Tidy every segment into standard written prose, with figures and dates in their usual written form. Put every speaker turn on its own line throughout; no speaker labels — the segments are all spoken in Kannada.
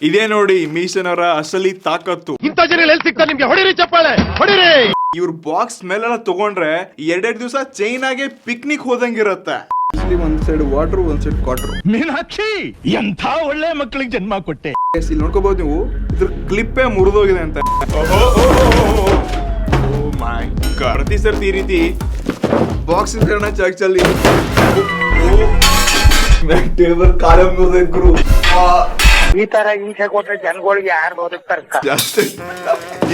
ಇದೇ ನೋಡಿ ಮೀಶನವರ ಅಸಲಿ ತಾಕತ್ತು.
ಇಂಥ ಜನ ಎಲ್ಲಿ ಸಿಗ್ತಾರೆ ನಿಮ್ಗೆ? ಹೊಡಿರಿ ಚಪ್ಪಾಳೆ, ಹೊಡಿರಿ.
ಇವ್ರ ಬಾಕ್ಸ್ ಮೇಲೆಲ್ಲ ತಗೊಂಡ್ರೆ ಎರಡೆರಡು ದಿವಸ ಚೈನಾಗೆ ಪಿಕ್ನಿಕ್ ಹೋದಂಗಿರತ್ತೆ. ಒಂದ್ ಸೈಡ್ ವಾಟರ್, ಒಂದ್ ಸೈಡ್ ಕ್ವಾರ್ಟರ್.
ಮೀನಾಕ್ಷಿ, ಎಂಥ ಒಳ್ಳೆ ಮಕ್ಕಳಿಗೆ ಜನ್ಮ ಕೊಟ್ಟೆ.
ಇಲ್ಲಿ ನೋಡ್ಕೋಬಹುದು ನೀವು, ಇದ್ರ ಕ್ಲಿಪ್ಪೇ ಮುರಿದೋಗಿದೆ ಅಂತ. ಪ್ರತಿ ಸರ್ತಿ ಈ ರೀತಿ ಬಾಕ್ಸ್ ಚಲ್ಲಿ ಟೇಬಲ್ ಕಾಲ ಮುರಿದ್ರು.
ಈ ತರ ಹಿಂಸೆ ಕೊಟ್ರೆ ಜನಗಳಿಗೆ ಯಾರು ಬದುಕ್ತಾರೆ?
ಜಾಸ್ತಿ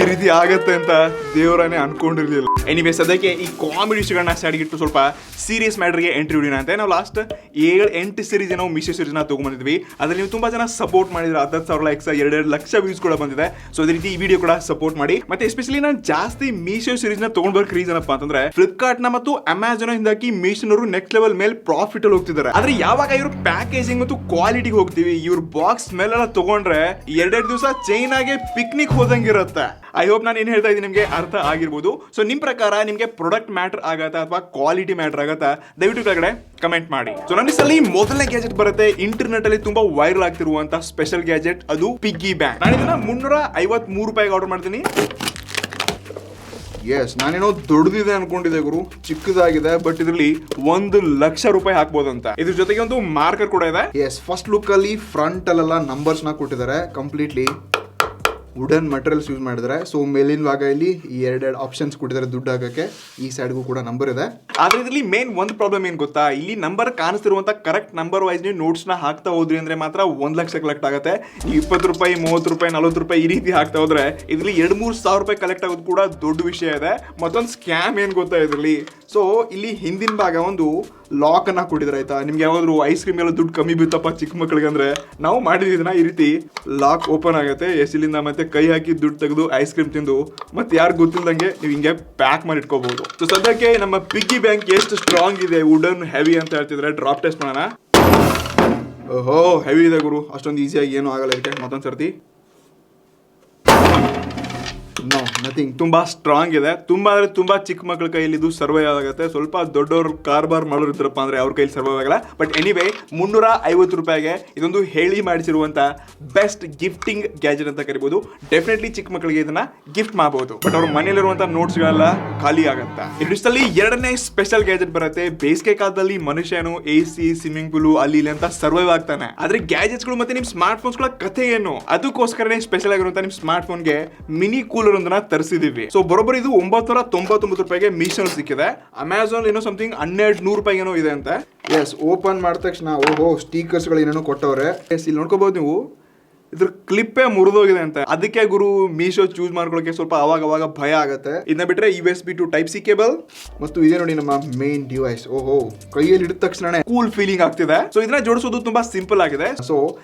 ಈ ರೀತಿ ಆಗತ್ತೆ ಅಂತ ದೇವರನ್ನೇ ಅನ್ಕೊಂಡಿರ್ಲಿಲ್ಲ. ಎನಿವೇ ಸದ್ಯಕ್ಕೆ ಈ ಕಾಮಿಡಿ ವಿಷಯಗಳನ್ನ ಸೈಡ್ಗಿಟ್ಟು ಸ್ವಲ್ಪ ಸೀರಿಯಸ್ ಮ್ಯಾಟರ್ಗೆ ಎಂಟ್ರಿ ಹೊಡಿನ ಅಂತ ನಾವು ಲಾಸ್ಟ್ 7-8 ಸೀರೀಸ್ ನಾವು ಮೀಶೋ ಸೀರೀಸ್ ನ ತಗೊಂಡ್ಬಂದಿದ್ವಿ. ಅದ್ರಲ್ಲಿ ನೀವು ತುಂಬಾ ಜನ ಸಪೋರ್ಟ್ ಮಾಡಿದ್ರೆ 10,000 ಲೈಕ್ಸ್, 2 ಲಕ್ಷ ವ್ಯೂಸ್ ಕೂಡ ಬಂದಿದೆ. ಸೊ ಅದೇ ರೀತಿ ಈ ವಿಡಿಯೋ ಕೂಡ ಸಪೋರ್ಟ್ ಮಾಡಿ. ಮತ್ತೆ ಎಸ್ಪೆಷಲಿ ನಾನು ಜಾಸ್ತಿ ಮೀಶೋ ಸೀರೀಸ್ ನ ತಗೊಂಡ್ ಬರೋಕ್ ರೀಸನ್ ಅಪ್ಪ ಅಂತಂದ್ರೆ ಫ್ಲಿಪ್ಕಾರ್ಟ್ ನ ಮತ್ತು ಅಮೆಜಾನ್ ಹಿಂದಾಕಿ ಮೀಶೋನವರು ನೆಕ್ಸ್ಟ್ ಲೆವೆಲ್ ಮೇಲೆ ಪ್ರಾಫಿಟ್ ಅಲ್ಲಿ ಹೋಗ್ತಿದ್ದಾರೆ. ಆದ್ರೆ ಯಾವಾಗ ಇವ್ರ ಪ್ಯಾಕೇಜಿಂಗ್ ಮತ್ತು ಕ್ವಾಲಿಟಿಗೆ ಹೋಗ್ತೀವಿ, ಇವ್ರ ಬಾಕ್ಸ್ ಮೇಲೆಲ್ಲ ತಗೊಂಡ್ರೆ ಎರಡೆರಡು ದಿವಸ ಚೈನಾಗೆ ಪಿಕ್ನಿಕ್ ಹೋದಂಗಿರುತ್ತೆ. ಐ ಹೋಪ್ ನಾನು ಏನ್ ಹೇಳ್ತಾ ಇದ್ದೀನಿ ನಿಮ್ಗೆ ಅರ್ಥ ಆಗಿರ್ಬೋದು. ಸೊ ನಿಮ್ ಪ್ರಕಾರ ನಿಮ್ಗೆ ಪ್ರಾಡಕ್ಟ್ ಮ್ಯಾಟರ್ ಆಗತ್ತಾ ಅಥವಾ ಕ್ವಾಲಿಟಿ ಮ್ಯಾಟರ್ ಆಗತ್ತಾ? ದಯವಿಟ್ಟು ಕೆಳಗಡೆ ಕಮೆಂಟ್ ಮಾಡಿ. ಸೊ ನನ್ನ ಸಲ ಮೊದಲನೇ ಗ್ಯಾಜೆಟ್ ಬರುತ್ತೆ, ಇಂಟರ್ನೆಟ್ ಅಲ್ಲಿ ತುಂಬಾ ವೈರಲ್ ಆಗ್ತಿರುವಂತ ಸ್ಪೆಷಲ್ ಗ್ಯಾಜೆಟ್, ಅದು ಪಿಗ್ಗಿ ಬ್ಯಾಂಕ್. ನಾನು ಇದನ್ನ 353 ರೂಪಾಯಿಗೆ ಆರ್ಡರ್ ಮಾಡ್ತೀನಿ. ಎಸ್, ನಾನೇನೋ ದೊಡ್ಡದಿದೆ ಅನ್ಕೊಂಡಿದ್ದೆ ಗುರು, ಚಿಕ್ಕದಾಗಿದೆ. ಬಟ್ ಇದರಲ್ಲಿ 1 ಲಕ್ಷ ರೂಪಾಯಿ ಹಾಕ್ಬೋದಂತ. ಇದ್ರ ಜೊತೆಗೆ ಒಂದು ಮಾರ್ಕರ್ ಕೂಡ ಇದೆ. ಎಸ್, ಫಸ್ಟ್ ಲುಕ್ ಅಲ್ಲಿ ಫ್ರಂಟ್ ಅಲ್ಲೆಲ್ಲ ನಂಬರ್ಸ್ ನ ಕೊಟ್ಟಿದ್ದಾರೆ. ಕಂಪ್ಲೀಟ್ಲಿ ವುಡನ್ ಮಟೀರಿಯಲ್ಸ್ ಯೂಸ್ ಮಾಡಿದ್ದಾರೆ. ಸೊ ಮೇಲಿನ ಭಾಗ ಇಲ್ಲಿ ಎರಡೆರಡು ಆಪ್ಷನ್ಸ್ ಕೊಟ್ಟಿದ್ದಾರೆ ದುಡ್ಡು ಹಾಕಕ್ಕೆ. ಈ ಸೈಡ್ಗೂ ಕೂಡ ನಂಬರ್ ಇದೆ. ಆದ್ರೆ ಇದರಲ್ಲಿ ಮೇನ್ ಒಂದು ಪ್ರಾಬ್ಲಮ್ ಏನ್ ಗೊತ್ತಾ, ಇಲ್ಲಿ ನಂಬರ್ ಕಾಣಿಸ್ತಿರುವಂತ ಕರೆಕ್ಟ್ ನಂಬರ್ ವೈಸ್ ನೀವು ನೋಟ್ಸ್ ನ ಹಾಕ್ತಾ ಹೋದ್ರಿ ಅಂದ್ರೆ ಮಾತ್ರ 1 ಲಕ್ಷ ಕಲೆಕ್ಟ್ ಆಗುತ್ತೆ. 20 ರೂಪಾಯಿ, 30 ರೂಪಾಯಿ, 40 ರೂಪಾಯಿ ಈ ರೀತಿ ಹಾಕ್ತಾ ಹೋದ್ರೆ ಇದರಲ್ಲಿ 2-3 ಸಾವಿರ ರೂಪಾಯಿ ಕಲೆಕ್ಟ್ ಆಗೋದು ಕೂಡ ದೊಡ್ಡ ವಿಷಯ ಇದೆ. ಮತ್ತೊಂದು ಸ್ಕ್ಯಾಮ್ ಏನ್ ಗೊತ್ತಾ ಇದರಲ್ಲಿ, ಸೊ ಇಲ್ಲಿ ಹಿಂದಿನ ಭಾಗ ಒಂದು ಲಾಕ್ ಅನ್ನ ಕೊಟ್ಟಿದ್ರೆ ಆಯ್ತಾ, ನಿಮ್ಗೆ ಯಾವಾದ್ರು ಐಸ್ ಕ್ರೀಮ್ ಎಲ್ಲ ದುಡ್ಡು ಕಮ್ಮಿ ಬಿತ್ತಪ್ಪ ಚಿಕ್ಕ ಮಕ್ಕಳಿಗೆ ಅಂದ್ರೆ ನಾವು ಮಾಡಿದಿನ ಈ ರೀತಿ ಲಾಕ್ ಓಪನ್ ಆಗುತ್ತೆ. ಎಸಿಲಿಂದ ಮತ್ತೆ ಕೈ ಹಾಕಿ ದುಡ್ಡು ತೆಗೆದು ಐಸ್ ಕ್ರೀಮ್ ತಿಂದು ಮತ್ತೆ ಯಾರು ಗೊತ್ತಿಲ್ದಂಗೆ ನೀವು ಹಿಂಗೆ ಪ್ಯಾಕ್ ಮಾಡಿ ಇಟ್ಕೋಬಹುದು. ಸೊ ಸದ್ಯಕ್ಕೆ ನಮ್ಮ ಪಿಗ್ಗಿ ಬ್ಯಾಂಕ್ ಎಷ್ಟು ಸ್ಟ್ರಾಂಗ್ ಇದೆ, ವುಡನ್ ಹೆವಿ ಅಂತ ಹೇಳ್ತಿದ್ರೆ ಡ್ರಾಪ್ ಟೆಸ್ಟ್ ಮಾಡೋಣ. ಓಹೋ, ಹೆವಿ ಇದೆ ಗುರು, ಅಷ್ಟೊಂದು ಈಸಿಯಾಗಿ ಏನೂ ಆಗಲ್ಲ ಇದಕ್ಕೆ. ಮತ್ತೊಂದು ಸರ್ತಿ ನೋ ನಥಿಂಗ್, ತುಂಬಾ ಸ್ಟ್ರಾಂಗ್ ಇದೆ. ತುಂಬಾ ಅಂದ್ರೆ ತುಂಬಾ ಚಿಕ್ಕ ಮಕ್ಕಳ ಕೈಯಲ್ಲಿ ಇದು ಸರ್ವೈವ್ ಆಗುತ್ತೆ. ಸ್ವಲ್ಪ ದೊಡ್ಡವ್ರ ಕಾರ್ಬಾರ್ ಮಾಡೋರು ಇದ್ರಪ್ಪ ಅಂದ್ರೆ ಅವ್ರ ಕೈಲಿ ಸರ್ವೈವ್ ಆಗಲ್ಲ. ಬಟ್ ಎನಿವೇ 350 ರೂಪಾಯಿಗೆ ಇದೊಂದು ಹೇಳಿ ಮಾಡಿಸಿರುವಂತ ಬೆಸ್ಟ್ ಗಿಫ್ಟಿಂಗ್ ಗ್ಯಾಜೆಟ್ ಅಂತ ಕರಿಬಹುದು. ಡೆಫಿನೆಟ್ಲಿ ಚಿಕ್ಕ ಮಕ್ಕಳಿಗೆ ಇದನ್ನ ಗಿಫ್ಟ್ ಮಾಡಬಹುದು. ಬಟ್ ಅವ್ರ ಮನೇಲಿರುವಂತ ನೋಟ್ಸ್ ಗಳೆಲ್ಲ ಖಾಲಿ ಆಗುತ್ತೆ. ಇಷ್ಟಲ್ಲಿ ಎರಡನೇ ಸ್ಪೆಷಲ್ ಗ್ಯಾಜೆಟ್ ಬರುತ್ತೆ. ಬೇಸಿಗೆ ಕಾಲದಲ್ಲಿ ಮನುಷ್ಯನು AC, ಸ್ವಿಮ್ಮಿಂಗ್ ಪೂಲ್ ಅಲ್ಲಿ ಇಲ್ಲಿ ಅಂತ ಸರ್ವೈವ್ ಆಗ್ತಾನೆ. ಆದ್ರೆ ಗ್ಯಾಜೆಟ್ಸ್ ಗಳು ಮತ್ತೆ ನಿಮ್ ಸ್ಮಾರ್ಟ್ ಫೋನ್ಸ್ ಗಳ ಕಥೆ ಏನು? ಅದಕ್ಕೋಸ್ಕರನೇ ಸ್ಪೆಷಲ್ ಆಗಿರುವಂತ ನಿಮ್ ಸ್ಮಾರ್ಟ್ ಫೋನ್ಗೆ ಮಿನಿ ಕೂಲರ್ ಒಂದನ್ನ ತರಿಸಿದೀವಿ. ಸೊ ಬರೋಬ್ಬರಿ ಇದು 999 ರೂಪಾಯಿಗೆ ಮೀಶೋ ಸಿಕ್ಕಿದೆ. ಅಮೆಜಾನ್ ಏನೋ ಸಮಥಿಂಗ್ 1200 ರೂಪಾಯಿ ಏನೋ ಇದೆ ಅಂತ. ಎಸ್, ಓಪನ್ ಮಾಡಿದ ತಕ್ಷಣ ಓಹೋ ಸ್ಟಿಕರ್ಸ್ ಗಳು ಏನೇನೋ ಕೊಟ್ಟವ್ರೆ. ಎಸ್, ಇಲ್ಲಿ ನೋಡ್ಕೋಬಹುದು ನೀವು, ಇದ್ರ ಕ್ಲಿಪ್ಪೇ ಮುರಿದೋಗಿದೆ ಅಂತ. ಅದಕ್ಕೆ ಗುರು ಮೀಶೋ ಚೂಸ್ ಮಾಡ್ಕೊಳ್ಳೋಕೆ ಸ್ವಲ್ಪ ಅವಾಗ ಭಯ ಆಗುತ್ತೆ. ಇದನ್ನ ಬಿಟ್ರೆ USB to Type-C ಕೇಬಲ್ ಮತ್ತು ಇದೇ ನೋಡಿ ನಮ್ಮ ಮೇನ್ ಡಿವೈಸ್. ಓಹೋ, ಕೈಯಲ್ಲಿ ಹಿಡಿದ ತಕ್ಷಣ ಕೂಲ್ ಫೀಲಿಂಗ್ ಆಗ್ತಿದೆ. ಸೊ ಇದನ್ನ ಜೋಡಿಸೋದು ತುಂಬಾ ಸಿಂಪಲ್ ಆಗಿದೆ. ಸೊ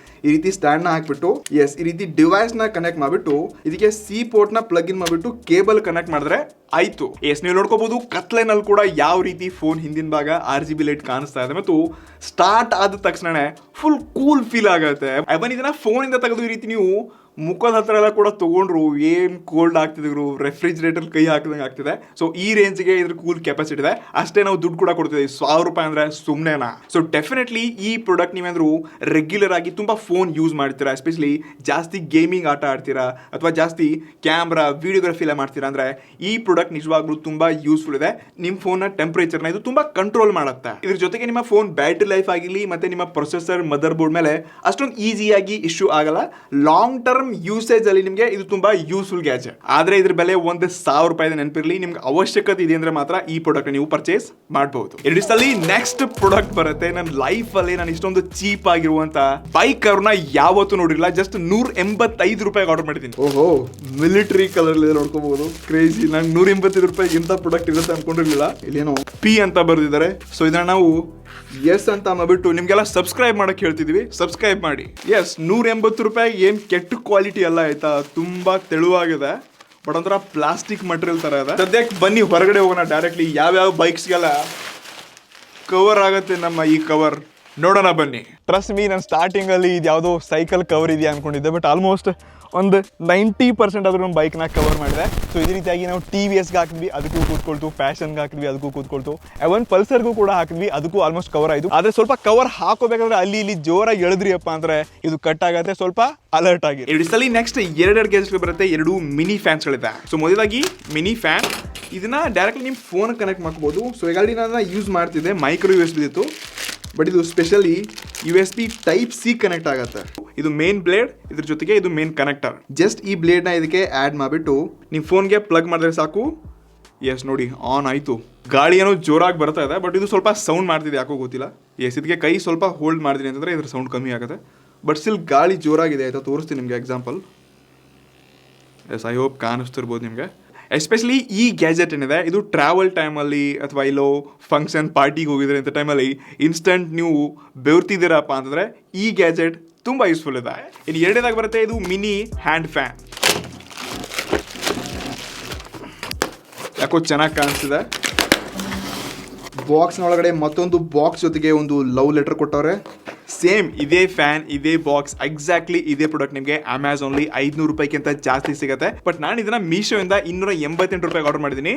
ಈ ರೀತಿ ಸ್ಟ್ಯಾಂಡ್ ನ ಹಾಕ್ಬಿಟ್ಟು, ಎಸ್, ಈ ರೀತಿ ಡಿವೈಸ್ ನ ಕನೆಕ್ಟ್ ಮಾಡ್ಬಿಟ್ಟು ಇದಕ್ಕೆ C ಪೋರ್ಟ್ ನ ಪ್ಲಗ್ ಇನ್ ಮಾಡ್ಬಿಟ್ಟು ಕೇಬಲ್ ಕನೆಕ್ಟ್ ಮಾಡಿದ್ರೆ ಆಯ್ತು. ಎಸ್, ನೀವು ನೋಡ್ಕೋಬಹುದು ಕತ್ಲೆನಲ್ಲಿ ಕೂಡ ಯಾವ ರೀತಿ ಫೋನ್ ಹಿಂದಿನ ಭಾಗ RGB ಲೈಟ್ ಕಾಣಿಸ್ತಾ ಇದೆ ಮತ್ತು ಸ್ಟಾರ್ಟ್ ಆದ ತಕ್ಷಣ ಫುಲ್ ಕೂಲ್ ಫೀಲ್ ಆಗುತ್ತೆ. ಅವನ್ ಇದನ್ನ ಫೋನ್ ಇಂದ ತೆಗೆದು ಈ ರೀತಿ ನೀವು ಮುಖದ ಹತ್ರ ಎಲ್ಲ ಕೂಡ ತಗೊಂಡ್ರು ಏನ್ ಕೋಲ್ಡ್ ಆಗ್ತಿದ್ರು, ರೆಫ್ರಿಜರೇಟರ್ ಕೈ ಹಾಕಿದಂಗೆ ಆಗ್ತಿದೆ. ಸೊ ಈ ರೇಂಜ್ಗೆ ಇದ್ರ ಕೂಲ್ ಕೆಪಾಸಿಟಿ ಇದೆ. ಅಷ್ಟೇ ನಾವು ದುಡ್ಡು ಕೂಡ ಕೊಡ್ತಿದ್ದೀವಿ. 1000 ರೂಪಾಯಿ ಅಂದ್ರೆ ಸುಮ್ಮನೆನಾ? ಸೊ ಡೆಫಿನೆಟ್ಲಿ ಈ ಪ್ರಾಡಕ್ಟ್ ನೀವೇಂದ್ರು ರೆಗ್ಯುಲರ್ ಆಗಿ ತುಂಬಾ ಫೋನ್ ಯೂಸ್ ಮಾಡ್ತೀರಾ, ಎಸ್ಪೆಷಲಿ ಜಾಸ್ತಿ ಗೇಮಿಂಗ್ ಆಟ ಆಡ್ತೀರಾ ಅಥವಾ ಜಾಸ್ತಿ ಕ್ಯಾಮ್ರಾ ವಿಡಿಯೋಗ್ರಫಿ ಎಲ್ಲ ಮಾಡ್ತೀರಾ ಅಂದ್ರೆ ಈ ಪ್ರಾಡಕ್ಟ್ ನಿಜವಾಗ್ಲೂ ತುಂಬಾ ಯೂಸ್ಫುಲ್ ಇದೆ. ನಿಮ್ಮ ಫೋನ್ ನ ಟೆಂಪರೇಚರ್ ನ ಇದು ತುಂಬಾ ಕಂಟ್ರೋಲ್ ಮಾಡುತ್ತೆ. ಇದ್ರ ಜೊತೆಗೆ ನಿಮ್ಮ ಫೋನ್ ಬ್ಯಾಟರಿ ಲೈಫ್ ಆಗಿರ್ಲಿ ಮತ್ತೆ ನಿಮ್ಮ ಪ್ರೊಸೆಸರ್, ಮದರ್ ಬೋರ್ಡ್ ಮೇಲೆ ಅಷ್ಟೊಂದು ಈಸಿಯಾಗಿ ಇಶ್ಯೂ ಆಗಲ್ಲ. ಲಾಂಗ್ ಟರ್ಮ್ ಯೂಸೇಜ್ ಅಲ್ಲಿ ನಿಮಗೆ ಇದು ತುಂಬಾ ಯೂಸ್ಫುಲ್ ಗ್ಯಾಜೆಟ್. ಆದ್ರೆ ಇದ್ರ ಬೆಲೆ 1000 ರೂಪಾಯಿ ನೆನಪಿರ್ಲಿ. ನಿಮ್ಗೆ ಅವಶ್ಯಕತೆ ಇದೆ ಅಂದ್ರೆ ಮಾತ್ರ ಈ ಪ್ರಾಡಕ್ಟ್ ನೀವು ಪರ್ಚೇಸ್ ಮಾಡಬಹುದು. ಎರಡಲ್ಲಿ ನೆಕ್ಸ್ಟ್ ಪ್ರಾಡಕ್ಟ್ ಬರುತ್ತೆ. ನನ್ನ ಲೈಫ್ ಅಲ್ಲಿ ನಾನು ಇಷ್ಟೊಂದು ಚೀಪ್ ಆಗಿರುವಂತ ಬೈಕ್ ಅವ್ರನ್ನ ಯಾವತ್ತೂ ನೋಡಿರಲಿಲ್ಲ. ಜಸ್ಟ್ 185 ರೂಪಾಯಿಗೆ ಆರ್ಡರ್ ಮಾಡಿದ್ದೀನಿ. ಓಹೋ, ಮಿಲಿಟರಿ ಕಲರ್ ನೋಡ್ಕೋಬಹುದು. ಕ್ರೇಜಿ. ನಾನು 185 ರೂಪಾಯಿಗೆ ಇಂಥ ಪ್ರಾಡಕ್ಟ್ ಇರುತ್ತೆ ಅನ್ಕೊಂಡಿರ್ಲಿಲ್ಲ. ಇಲ್ಲೇನೋ P ಅಂತ ಬರ್ದಿದ್ದಾರೆ. ಸೊ ಇದನ್ನ ನಾವು ಎಸ್ ಅಂತ ಮಾಡ್ಬಿಟ್ಟು ನಿಮ್ಗೆಲ್ಲ ಸಬ್ಸ್ಕ್ರೈಬ್ ಮಾಡಕ್ ಹೇಳ್ತಿದೀವಿ. ಸಬ್ಸ್ಕ್ರೈಬ್ ಮಾಡಿ. ಎಸ್, 180 ರೂಪಾಯಿ ಏನ್ ಕೆಟ್ಟ ಕ್ವಾಲಿಟಿ ಅಲ್ಲ ಆಯ್ತಾ, ತುಂಬಾ ತೆಳುವಾಗಿದೆ. ಬಟ್ ಒಂಥರ ಪ್ಲಾಸ್ಟಿಕ್ ಮಟೀರಿಯಲ್ ತರ ಇದೆ. ಸದ್ಯಕ್ಕೆ ಬನ್ನಿ ಹೊರಗಡೆ ಹೋಗೋಣ ಡೈರೆಕ್ಟ್ಲಿ. ಯಾವ್ಯಾವ ಬೈಕ್ಸ್ಗೆಲ್ಲ ಕವರ್ ಆಗುತ್ತೆ ನಮ್ಮ ಈ ಕವರ್ ನೋಡೋಣ ಬನ್ನಿ. ಟ್ರಸ್ಟ್ ಮೀ, ನಾನು ಸ್ಟಾರ್ಟಿಂಗ್ ಅಲ್ಲಿ ಇದು ಯಾವುದೋ ಸೈಕಲ್ ಕವರ್ ಇದೆಯಾ ಅನ್ಕೊಂಡಿದ್ದೆ. ಬಟ್ ಆಲ್ಮೋಸ್ಟ್ ಒಂದು 90% ಆದ್ರೂ ನಮ್ಮ ಬೈಕ್ನ ಕವರ್ ಮಾಡಿದೆ. ಸೊ ಇದೇ ರೀತಿಯಾಗಿ ನಾವು TVSಗೆ ಹಾಕಿದ್ವಿ, ಅದಕ್ಕೂ ಕೂತ್ಕೊಳ್ತು, ಫ್ಯಾಷನ್ಗೆ ಹಾಕಿದ್ವಿ, ಅದಕ್ಕೂ ಕೂತ್ಕೊಳ್ತು, ಅವನ್ ಪಲ್ಸರ್ಗೂ ಕೂಡ ಹಾಕಿದ್ವಿ, ಅದಕ್ಕೂ ಆಲ್ಮೋಸ್ಟ್ ಕವರ್ ಆಯಿತು. ಆದರೆ ಸ್ವಲ್ಪ ಕವರ್ ಹಾಕೋಬೇಕಾದ್ರೆ ಅಲ್ಲಿ ಇಲ್ಲಿ ಜೋರಾಗಿ ಎಳೆದ್ರಿಯಪ್ಪ ಅಂದ್ರೆ ಇದು ಕಟ್ ಆಗುತ್ತೆ, ಸ್ವಲ್ಪ ಅಲರ್ಟ್ ಆಗಿ. ಇಡಿಸಲಿ ನೆಕ್ಸ್ಟ್ ಎರಡು ಗ್ಯಾಜೆಟ್ಗಳು ಬರುತ್ತೆ, 2 ಮಿನಿ ಫ್ಯಾನ್ಸ್ಗಳಿದೆ. ಸೊ ಮೊದಲಾಗಿ ಮಿನಿ ಫ್ಯಾನ್, ಇದನ್ನ ಡೈರೆಕ್ಟ್ಲಿ ನಿಮ್ಮ ಫೋನ್ ಕನೆಕ್ಟ್ ಮಾಡ್ಕೋಬಹುದು. ಸೊ ಈಗಾಗಲೇ ನಾನು ಯೂಸ್ ಮಾಡ್ತಿದ್ದೆ, ಮೈಕ್ರೋ USB ಇತ್ತು, ಬಟ್ ಇದು ಸ್ಪೆಷಲಿ USB Type-C ಕನೆಕ್ಟ್ ಆಗುತ್ತೆ. ಇದು ಮೇನ್ ಬ್ಲೇಡ್, ಇದ್ರ ಜೊತೆಗೆ ಇದು ಮೇನ್ ಕನೆಕ್ಟರ್. ಜಸ್ಟ್ ಈ ಬ್ಲೇಡ್ನ ಇದಕ್ಕೆ ಆ್ಯಡ್ ಮಾಡಿಬಿಟ್ಟು ನಿಮ್ಮ ಫೋನ್ಗೆ ಪ್ಲಗ್ ಮಾಡಿದ್ರೆ ಸಾಕು. ಎಸ್ ನೋಡಿ, ಆನ್ ಆಯಿತು. ಗಾಳಿ ಏನೋ ಜೋರಾಗಿ ಬರ್ತಾ ಇದೆ, ಬಟ್ ಇದು ಸ್ವಲ್ಪ ಸೌಂಡ್ ಮಾಡ್ತಿದೆ, ಯಾಕೋ ಗೊತ್ತಿಲ್ಲ. ಎಸ್ ಇದಕ್ಕೆ ಕೈ ಸ್ವಲ್ಪ ಹೋಲ್ಡ್ ಮಾಡಿದ್ದೀನಿ ಅಂತಂದರೆ ಇದ್ರ ಸೌಂಡ್ ಕಮ್ಮಿ ಆಗುತ್ತೆ, ಬಟ್ ಸ್ಟಿಲ್ ಗಾಳಿ ಜೋರಾಗಿದೆ. ಆಯಿತಾ, ತೋರಿಸ್ತೀನಿ ನಿಮಗೆ ಎಕ್ಸಾಂಪಲ್. ಎಸ್ ಐ ಹೋಪ್ ಕಾಣಿಸ್ತಿರ್ಬೋದು ನಿಮಗೆ. ಎಸ್ಪೆಷಲಿ ಈ ಗ್ಯಾಜೆಟ್ ಏನಿದೆ, ಇದು ಟ್ರಾವೆಲ್ ಟೈಮಲ್ಲಿ ಅಥವಾ ಇಲ್ಲೋ ಫಂಕ್ಷನ್ ಪಾರ್ಟಿಗೆ ಹೋಗಿದ್ರೆ ಇಂಥ ಟೈಮಲ್ಲಿ ಇನ್ಸ್ಟಂಟ್ ನೀವು ಬೆವ್ರ್ತಿದ್ದೀರಪ್ಪ ಅಂತಂದರೆ ಈ ಗ್ಯಾಜೆಟ್ ತುಂಬ ಯೂಸ್ಫುಲ್ ಇದೆ. ಇನ್ನು ಎರಡನೇದಾಗಿ ಬರುತ್ತೆ ಇದು ಮಿನಿ ಹ್ಯಾಂಡ್ ಫ್ಯಾನ್. ಯಾಕೋ ಚೆನ್ನಾಗಿ ಕಾಣಿಸ್ತಿದೆ. ಬಾಕ್ಸ್ನ ಒಳಗಡೆ ಮತ್ತೊಂದು ಬಾಕ್ಸ್ ಜೊತೆಗೆ ಒಂದು ಲವ್ ಲೆಟರ್ ಕೊಟ್ಟವ್ರೆ. ಸೇಮ್ ಇದೇ ಫ್ಯಾನ್, ಇದೇ ಬಾಕ್ಸ್, ಎಕ್ಸಾಕ್ಟ್ಲಿ ಇದೇ ಪ್ರಾಡಕ್ಟ್ ನಿಮಗೆ ಅಮೆಝಾನ್ಲಿ 500 ರೂಪಾಯಿಗಿಂತ ಜಾಸ್ತಿ ಸಿಗುತ್ತೆ. ಬಟ್ ನಾನು ಇದನ್ನ ಮೀಶೋಯಿಂದ 288 ರೂಪಾಯಿಗೆ ಆರ್ಡರ್ ಮಾಡಿದ್ದೀನಿ.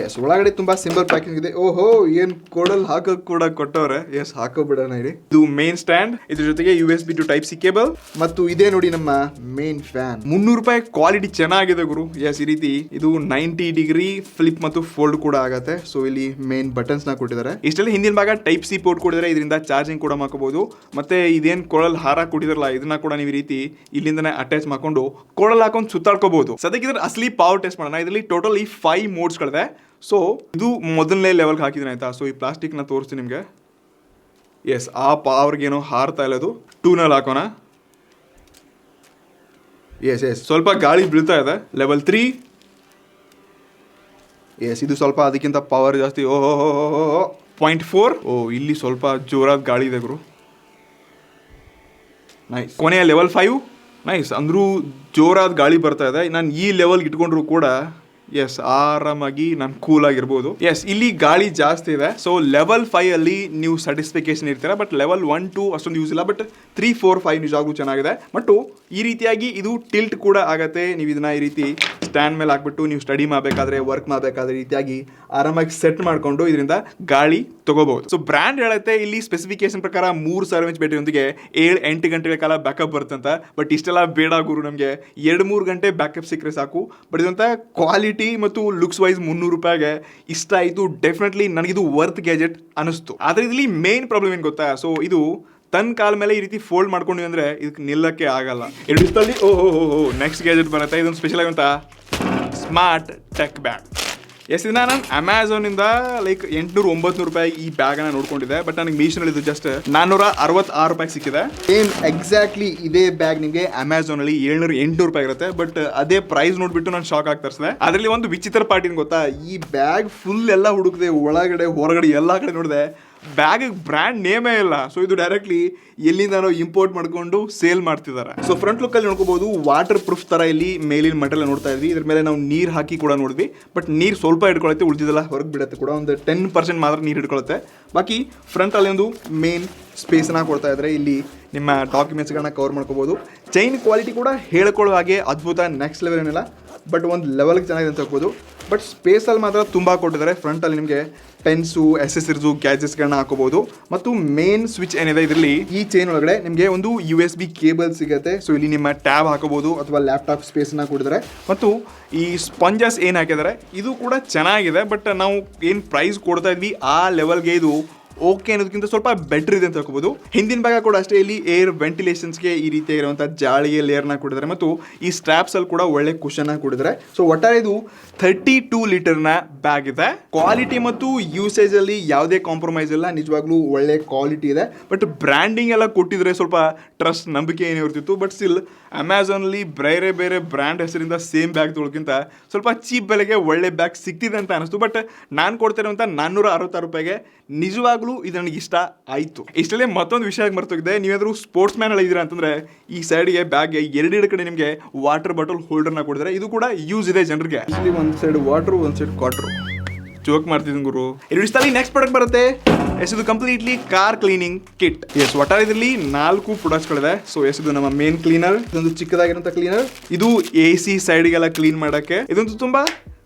ಎಸ್, ಒಳಗಡೆ ತುಂಬಾ ಸಿಂಪಲ್ ಪ್ಯಾಕಿಂಗ್ ಇದೆ. ಓಹೋ, ಏನ್ ಕೋಡಲ್ಲಿ ಹಾಕೋಕ್ ಕೂಡ ಕೊಟ್ಟವ್ರೆ. ಎಸ್, ಹಾಕೋಬಿಡೋಣ ಇಡಿ. ಇದು ಮೇನ್ ಸ್ಟ್ಯಾಂಡ್, ಇದ್ರ ಜೊತೆಗೆ USB to Type-C ಕೇಬಲ್, ಮತ್ತು ಇದೇ ನೋಡಿ ನಮ್ಮ ಮೇನ್ ಫ್ಯಾನ್. 300 ರೂಪಾಯಿ ಕ್ವಾಲಿಟಿ ಚೆನ್ನಾಗಿದೆ ಗುರು. ಎಸ್, ಈ ರೀತಿ ಇದು 90 ಡಿಗ್ರಿ ಫ್ಲಿಪ್ ಮತ್ತು ಫೋಲ್ಡ್ ಕೂಡ ಆಗುತ್ತೆ. ಸೊ ಇಲ್ಲಿ ಮೇನ್ ಬಟನ್ಸ್ ನ ಕೊಟ್ಟಿದ್ದಾರೆ. ಇಷ್ಟೆಲ್ಲ ಹಿಂದಿನ ಭಾಗ Type-C ಪೋರ್ಟ್ ಕೊಟ್ಟಿದ್ದಾರೆ, ಇದರಿಂದ ಚಾರ್ಜಿಂಗ್ ಕೂಡ ಮಾಡ್ಕೋಬಹುದು. ಮತ್ತೆ ಇದೇನ್ ಕೊಳಲ್ ಹಾರ ಕೊಟ್ಟಿದಾರಲ್ಲ, ಇದನ್ನ ಕೂಡ ನೀವು ಈ ರೀತಿ ಇಲ್ಲಿಂದನೇ ಅಟ್ಯಾಚ್ ಮಾಡ್ಕೊಂಡು ಕೊಳಲ್ ಹಾಕೊಂಡು ಸುತ್ತಾಡ್ಕೋಬಹುದು. ಸದ್ಯಕ್ಕೆ ಇದ್ರ ಅಸಲಿ ಪವರ್ ಟೆಸ್ಟ್ ಮಾಡೋಣ. ಇದರಲ್ಲಿ ಟೋಟಲಿ 5 ಮೋಡ್ಸ್ಗಳಿದೆ. ಸೊ ಇದು ಮೊದಲನೇ ಲೆವೆಲ್ಗೆ ಹಾಕಿದ್ದೀನಿ ಆಯ್ತಾ. ಸೊ ಈ ಪ್ಲಾಸ್ಟಿಕ್ನ ತೋರಿಸ್ತೀನಿ ನಿಮಗೆ. ಎಸ್, ಆ ಪವರ್ಗೇನೋ ಹಾರ್ತಾ ಇಲ್ಲ. ಅದು 2ನಲ್ಲಿ ಹಾಕೋಣ. ಎಸ್, ಸ್ವಲ್ಪ ಗಾಳಿ ಬೀಳ್ತಾ ಇದೆ. ಲೆವೆಲ್ 3. ಎಸ್, ಇದು ಸ್ವಲ್ಪ ಅದಕ್ಕಿಂತ ಪವರ್ ಜಾಸ್ತಿ. ಓಹೋ 0.4. ಓ, ಇಲ್ಲಿ ಸ್ವಲ್ಪ ಜೋರಾದ ಗಾಳಿ ಇದೆ ಗುರು. ನೈಸ್. ಕೊನೆಯ ಲೆವೆಲ್ 5. ನೈಸ್, ಅಂದ್ರೂ ಜೋರಾದ ಗಾಳಿ ಬರ್ತಾ ಇದೆ. ನಾನು ಈ ಲೆವೆಲ್ಗೆ ಇಟ್ಕೊಂಡ್ರು ಕೂಡ ಎಸ್ ಆರಾಮಾಗಿ ನಾನು ಕೂಲ್ ಆಗಿರ್ಬೋದು. ಎಸ್, ಇಲ್ಲಿ ಗಾಳಿ ಜಾಸ್ತಿ ಇದೆ. ಸೊ ಲೆವೆಲ್ 5 ಅಲ್ಲಿ ನೀವು ಸ್ಯಾಟಿಸ್ಫಿಕೇಶನ್ ಇರ್ತೀರಾ, ಬಟ್ ಲೆವೆಲ್ 1, 2 ಅಷ್ಟೊಂದು ಯೂಸ್ ಇಲ್ಲ. ಬಟ್ 3, 4, 5 ನಿಜವಾಗ್ಲೂ ಚೆನ್ನಾಗಿದೆ. ಮತ್ತು ಈ ರೀತಿಯಾಗಿ ಇದು ಟಿಲ್ಟ್ ಕೂಡ ಆಗತ್ತೆ. ನೀವು ಇದನ್ನ ಈ ರೀತಿ ಸ್ಟ್ಯಾಂಡ್ ಮೇಲೆ ಹಾಕ್ಬಿಟ್ಟು ನೀವು ಸ್ಟಡಿ ಮಾಡಬೇಕಾದ್ರೆ, ವರ್ಕ್ ಮಾಡಬೇಕಾದ್ರೆ ರೀತಿಯಾಗಿ ಆರಾಮಾಗಿ ಸೆಟ್ ಮಾಡಿಕೊಂಡು ಇದರಿಂದ ಗಾಳಿ ತಗೋಬಹುದು. ಸೊ ಬ್ರ್ಯಾಂಡ್ ಹೇಳುತ್ತೆ ಇಲ್ಲಿ ಸ್ಪೆಸಿಫಿಕೇಶನ್ ಪ್ರಕಾರ 3000 mAh ಬ್ಯಾಟರಿಯೊಂದಿಗೆ 7-8 ಗಂಟೆಗಳ ಕಾಲ ಬ್ಯಾಕಪ್ ಬರುತ್ತಂತ. ಬಟ್ ಇಷ್ಟೆಲ್ಲ ಬೇಡ ಗುರು, ನಮಗೆ 2-3 ಗಂಟೆ ಬ್ಯಾಕಪ್ ಸಿಕ್ಕರೆ ಸಾಕು. ಬಟ್ ಇದಂತ ಕ್ವಾಲಿಟಿ ಮತ್ತು ಲುಕ್ಸ್ ವೈಸ್ 300 ರೂಪಾಯಿಗೆ ಇಷ್ಟ ಆಯಿತು. ಡೆಫಿನೆಟ್ಲಿ ನನಗಿದು ವರ್ತ್ ಗ್ಯಾಜೆಟ್ ಅನಿಸ್ತು. ಆದರೆ ಇದರಲ್ಲಿ ಮೇನ್ ಪ್ರಾಬ್ಲಮ್ ಏನು ಗೊತ್ತಾ? ಸೊ ಇದು ತನ್ನ ಕಾಲ ಮೇಲೆ ಈ ರೀತಿ ಫೋಲ್ಡ್ ಮಾಡ್ಕೊಂಡ್ವಿ ಅಂದರೆ ಇದಕ್ಕೆ ನಿಲ್ಲಕ್ಕೆ ಆಗಲ್ಲ. ಇಷ್ಟಲ್ಲಿ ನೆಕ್ಸ್ಟ್ ಗ್ಯಾಜೆಟ್ ಬರುತ್ತೆ. ಇದೊಂದು ಸ್ಪೆಷಲ್ ಆಗುವಂಥ ಸ್ಮಾರ್ಟ್ ಟೆಕ್ ಬ್ಯಾಗ್. ಎಸ್, ಇದನ್ನ ನಾನು ಅಮೆಝಾನಿಂದ ಲೈಕ್ 800-900 ರೂಪಾಯಿ ಈ ಬ್ಯಾಗನ್ನ ನೋಡ್ಕೊಂಡಿದ್ದೆ. ಬಟ್ ನನಗೆ ಮೀಶೋನಲ್ಲಿ ಇದು ಜಸ್ಟ್ 466 ರೂಪಾಯಿಗೆ ಸಿಕ್ಕಿದೆ. ಸೇಮ್ ಎಕ್ಸಾಕ್ಟ್ಲಿ ಇದೇ ಬ್ಯಾಗ್ ನಿಮಗೆ ಅಮೆಝಾನಲ್ಲಿ 700-800 ರೂಪಾಯಿ ಇರುತ್ತೆ. ಬಟ್ ಅದೇ ಪ್ರೈಸ್ ನೋಡ್ಬಿಟ್ಟು ನಾನು ಶಾಕ್ ಆಗ್ತಾ ಇರ್ತದೆ. ಅದರಲ್ಲಿ ಒಂದು ವಿಚಿತ್ರ ಪಾರ್ಟ್ ಏನು ಗೊತ್ತಾ? ಈ ಬ್ಯಾಗ್ ಫುಲ್ ಎಲ್ಲ ಹುಡುಕಿದೆ, ಒಳಗಡೆ ಹೊರಗಡೆ ಎಲ್ಲ ಕಡೆ ನೋಡಿದೆ, ಬ್ಯಾಗ್ ಬ್ರ್ಯಾಂಡ್ ನೇಮೇ ಇಲ್ಲ. ಸೊ ಇದು ಡೈರೆಕ್ಟ್ಲಿ ಎಲ್ಲಿಂದ ಇಂಪೋರ್ಟ್ ಮಾಡ್ಕೊಂಡು ಸೇಲ್ ಮಾಡ್ತಿದ್ದಾರೆ. ಸೊ ಫ್ರಂಟ್ ಲುಕ್ ಅಲ್ಲಿ ನೋಡ್ಕೋಬಹುದು, ವಾಟರ್ ಪ್ರೂಫ್ ತರ ಇಲ್ಲಿ ಮೇಲಿನ ಮೆಟಲ್ ನೋಡ್ತಾ ಇದ್ವಿ. ಇದ್ರ ಮೇಲೆ ನಾವು ನೀರು ಹಾಕಿ ಕೂಡ ನೋಡಿದ್ವಿ. ಬಟ್ ನೀರು ಸ್ವಲ್ಪ ಹಿಡ್ಕೊಳುತ್ತೆ, ಉಳಿದಿದ್ದೆಲ್ಲ ಹೊರಗೆ ಬಿಡುತ್ತೆ ಕೂಡ. ಒಂದು 10% ಮಾತ್ರ ನೀರು ಹಿಡ್ಕೊಳುತ್ತೆ. ಬಾಕಿ ಫ್ರಂಟ್ ಅಲ್ಲಿ ಒಂದು ಮೇನ್ ಸ್ಪೇಸ್ನ ಕೊಡ್ತಾ ಇದ್ದಾರೆ. ಇಲ್ಲಿ ನಿಮ್ಮ ಡಾಕ್ಯುಮೆಂಟ್ಸ್ಗಳನ್ನ ಕವರ್ ಮಾಡ್ಕೋಬಹುದು. ಚೈನ್ ಕ್ವಾಲಿಟಿ ಕೂಡ ಹೇಳ್ಕೊಳ್ಳೋ ಹಾಗೆ ಅದ್ಭುತ, ನೆಕ್ಸ್ಟ್ ಲೆವೆಲ್ ಏನಿಲ್ಲ, ಬಟ್ ಒಂದು ಲೆವೆಲ್ಗೆ ಚೆನ್ನಾಗಿದೆ ಅಂತ ಹೇಳ್ಬೋದು. ಬಟ್ ಸ್ಪೇಸಲ್ಲಿ ಮಾತ್ರ ತುಂಬ ಕೊಟ್ಟಿದ್ದಾರೆ. ಫ್ರಂಟಲ್ಲಿ ನಿಮಗೆ ಪೆನ್ಸು, ಎಸೆಸರೀಸು, ಗ್ಯಾಜೆಟ್ಸ್ಗಳನ್ನ ಹಾಕೋಬಹುದು. ಮತ್ತು ಮೇನ್ ಸ್ವಿಚ್ ಏನಿದೆ ಇದರಲ್ಲಿ, ಈ ಚೈನ್ ಒಳಗಡೆ ನಿಮಗೆ ಒಂದು USB ಕೇಬಲ್ ಸಿಗುತ್ತೆ. ಸೊ ಇಲ್ಲಿ ನಿಮ್ಮ ಟ್ಯಾಬ್ ಹಾಕೋಬಹುದು ಅಥವಾ ಲ್ಯಾಪ್ಟಾಪ್ ಸ್ಪೇಸ್ನ ಕೊಟ್ಟಿದ್ದಾರೆ. ಮತ್ತು ಈ ಸ್ಪಂಜಸ್ ಏನು ಹಾಕಿದ್ದಾರೆ ಇದು ಕೂಡ ಚೆನ್ನಾಗಿದೆ. ಬಟ್ ನಾವು ಏನು ಪ್ರೈಸ್ ಕೊಡ್ತಾ ಇದ್ವಿ ಆ ಲೆವೆಲ್ಗೆ ಇದು ಓಕೆ ಅನ್ನೋದಕ್ಕಿಂತ ಸ್ವಲ್ಪ ಬೆಟರ್ ಇದೆ ಅಂತ ಹೇಳ್ಕೋಬಹುದು. ಹಿಂದಿನ ಭಾಗ ಕೂಡ ಅಷ್ಟೇ, ಇಲ್ಲಿ ಏರ್ ವೆಂಟಿಲೇಷನ್ಸ್ಗೆ ಈ ರೀತಿಯಾಗಿರುವಂಥ ಜಾಳಿಗೆ ಲೇಯರ್ನ ಕೊಟ್ಟಿದ್ದಾರೆ. ಮತ್ತು ಈ ಸ್ಟ್ರಾಪ್ಸಲ್ಲಿ ಕೂಡ ಒಳ್ಳೆ ಕುಷನ್ನ ಕೊಟ್ಟಿದ್ದಾರೆ. ಸೊ ಒಟ್ಟಾರೆ ಇದು 32 ಲೀಟರ್ನ ಬ್ಯಾಗ್ ಇದೆ. ಕ್ವಾಲಿಟಿ ಮತ್ತು ಯೂಸೇಜಲ್ಲಿ ಯಾವುದೇ ಕಾಂಪ್ರಮೈಸ್ ಇಲ್ಲ, ನಿಜವಾಗ್ಲೂ ಒಳ್ಳೆ ಕ್ವಾಲಿಟಿ ಇದೆ. ಬಟ್ ಬ್ರ್ಯಾಂಡಿಂಗ್ ಎಲ್ಲ ಕೊಟ್ಟಿದ್ರೆ ಸ್ವಲ್ಪ ಟ್ರಸ್ಟ್, ನಂಬಿಕೆ ಏನೋ ಇರ್ತಿತ್ತು. ಬಟ್ ಸ್ಟಿಲ್ ಅಮೆಝಾನಲ್ಲಿ ಬೇರೆ ಬೇರೆ ಬ್ರ್ಯಾಂಡ್ ಹೆಸರಿಂದ ಸೇಮ್ ಬ್ಯಾಗ್ ತೊಗೊಳಕ್ಕಿಂತ ಸ್ವಲ್ಪ ಚೀಪ್ ಬೆಲೆಗೆ ಒಳ್ಳೆ ಬ್ಯಾಗ್ ಸಿಗ್ತಿದೆ ಅಂತ ಅನಿಸ್ತು. ಬಟ್ ನಾನು ಕೊಡ್ತಿರೋಂಥ 466 ರೂಪಾಯಿಗೆ ನಿಜವಾಗ್ಲೂ ಇದು ನನಗೆ ಇಷ್ಟ ಆಯಿತು. ಇಷ್ಟಲ್ಲೇ ಮತ್ತೊಂದು ವಿಷಯ ಮರ್ತೋಗಿದೆ. ನೀವೇನಾದರೂ ಸ್ಪೋರ್ಟ್ಸ್ ಮ್ಯಾನ್ ಎಲ್ಲ ಇದ್ದೀರಾ ಅಂತಂದರೆ ಈ ಸೈಡ್ಗೆ ಬ್ಯಾಗ್ಗೆ ಎರಡು ಕಡೆ ನಿಮಗೆ ವಾಟರ್ ಬಾಟಲ್ ಹೋಲ್ಡರ್ನ ಕೊಡಿದ್ದಾರೆ. ಇದು ಕೂಡ ಯೂಸ್ ಇದೆ ಜನರಿಗೆ. ಇಲ್ಲಿ ಒಂದು ಸೈಡ್ ವಾಟರ್, ಒಂದು ಸೈಡ್ ಕ್ವಾರ್ಟರ್. ಜೋಕ್ ಮಾಡ್ತಿದ್ದೀನಿ ಗುರು. ನೆಕ್ಸ್ಟ್ ಪ್ರಾಡಕ್ಟ್ ಬರುತ್ತೆ ಎಸ್ ಇದು completely car cleaning kit. Yes ಒಟ್ಟಾರೆ ಇದರಲ್ಲಿ 4 ಪ್ರಾಡಕ್ಟ್ಸ್ಗಳಿದೆ. ಸೊ ಎಸ್ ಇದು ನಮ್ಮ ಮೇನ್ ಕ್ಲೀನರ್, ಇದೊಂದು ಚಿಕ್ಕದಾಗಿರುವಂತ ಕ್ಲೀನರ್, ಇದು AC ಸೈಡ್ಗೆಲ್ಲ ಕ್ಲೀನ್ ಮಾಡಕ್ಕೆ, ಇದೊಂದು ತುಂಬಾ